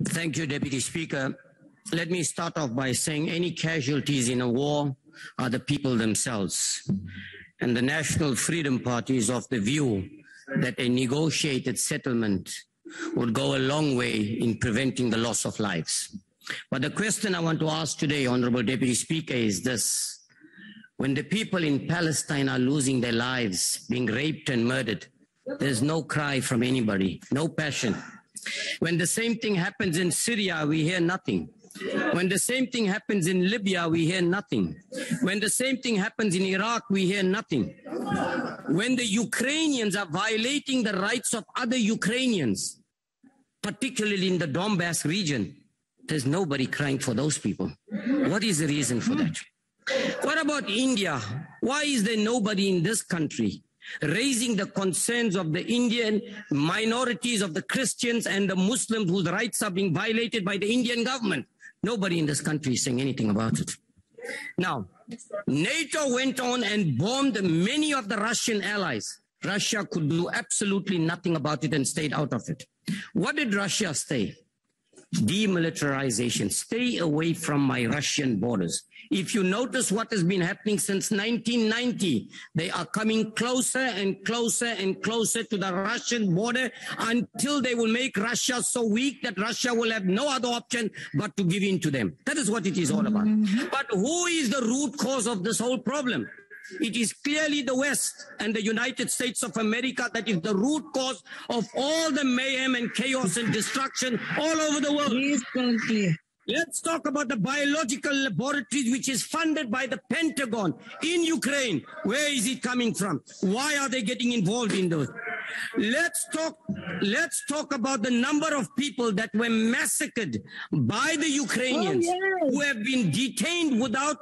Thank you, Deputy Speaker. Let me start off by saying any casualties in a war are the people themselves. And the National Freedom Party is of the view that a negotiated settlement would go a long way in preventing the loss of lives. But the question I want to ask today, Honorable Deputy Speaker, is this. When the people in Palestine are losing their lives, being raped and murdered, there's no cry from anybody, no passion. When the same thing happens in Syria, we hear nothing. When the same thing happens in Libya, we hear nothing. When the same thing happens in Iraq, we hear nothing. When the Ukrainians are violating the rights of other Ukrainians, particularly in the Donbass region, there's nobody crying for those people. What is the reason for that? What about India? Why is there nobody in this country raising the concerns of the Indian minorities, of the Christians and the Muslims whose rights are being violated by the Indian government? Nobody in this country is saying anything about it. Now, NATO went on and bombed many of the Russian allies. Russia could do absolutely nothing about it and stayed out of it. What did Russia say? Demilitarization. Stay away from my Russian borders. If you notice what has been happening since 1990, they are coming closer and closer and closer to the Russian border until they will make Russia so weak that Russia will have no other option but to give in to them. That is what it is all about. But who is the root cause of this whole problem? It is clearly the West and the United States of America that is the root cause of all the mayhem and chaos and destruction all over the world. Please conclude. Let's talk about the biological laboratories which is funded by the Pentagon in Ukraine. Where is it coming from? Why are they getting involved in those? Let's talk about the number of people that were massacred by the Ukrainians who have been detained without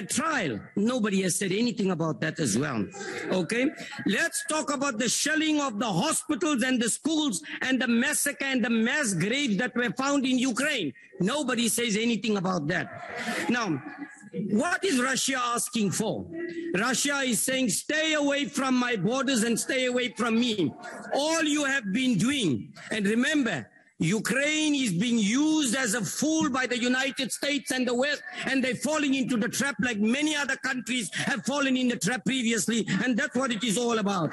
trial. Nobody has said anything about that as well. Okay, let's talk about the shelling of the hospitals and the schools and the massacre and the mass graves that were found in Ukraine. Nobody says anything about that. Now, what is Russia asking for? Russia is saying, stay away from my borders and stay away from me. All you have been doing, and remember, Ukraine is being used as a fool by the United States and the West, and they're falling into the trap like many other countries have fallen in the trap previously, and that's what it is all about.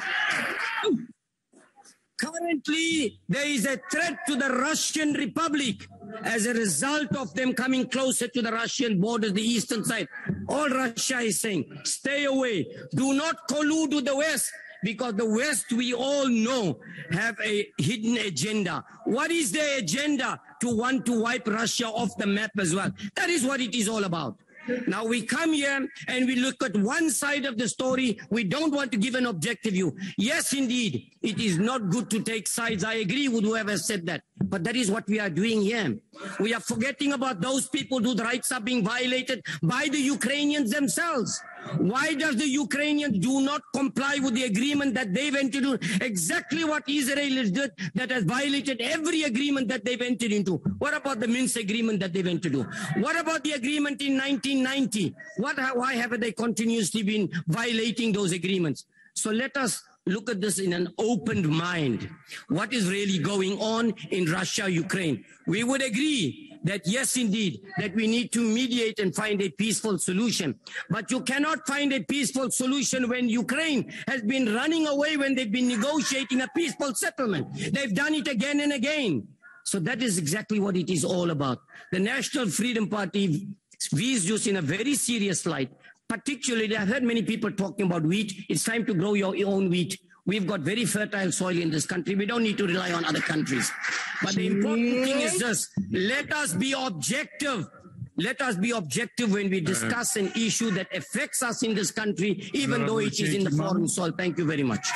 Currently, there is a threat to the Russian Republic as a result of them coming closer to the Russian borders, the eastern side. All Russia is saying, stay away. Do not collude with the West. Because the West, we all know, have a hidden agenda. What is their agenda? To want to wipe Russia off the map as well. That is what it is all about. Now we come here and we look at one side of the story. We don't want to give an objective view. Yes, indeed, it is not good to take sides. I agree with whoever said that. But that is what we are doing here. We are forgetting about those people whose rights are being violated by the Ukrainians themselves. Why does the Ukrainians do not comply with the agreement that they've entered into? Exactly what Israel has done that has violated every agreement that they've entered into. What about the Minsk agreement that they've entered into? What about the agreement in 1990? Why have they continuously been violating those agreements? So let us look at this in an open mind. What is really going on in Russia, Ukraine? We would agree that yes, indeed, that we need to mediate and find a peaceful solution. But you cannot find a peaceful solution when Ukraine has been running away when they've been negotiating a peaceful settlement. They've done it again and again. So that is exactly what it is all about. The National Freedom Party views this in a very serious light. Particularly, I've heard many people talking about wheat. It's time to grow your own wheat. We've got very fertile soil in this country. We don't need to rely on other countries. But the important thing is this. Let us be objective. Let us be objective when we discuss an issue that affects us in this country, even though it is in the foreign soil. Thank you very much.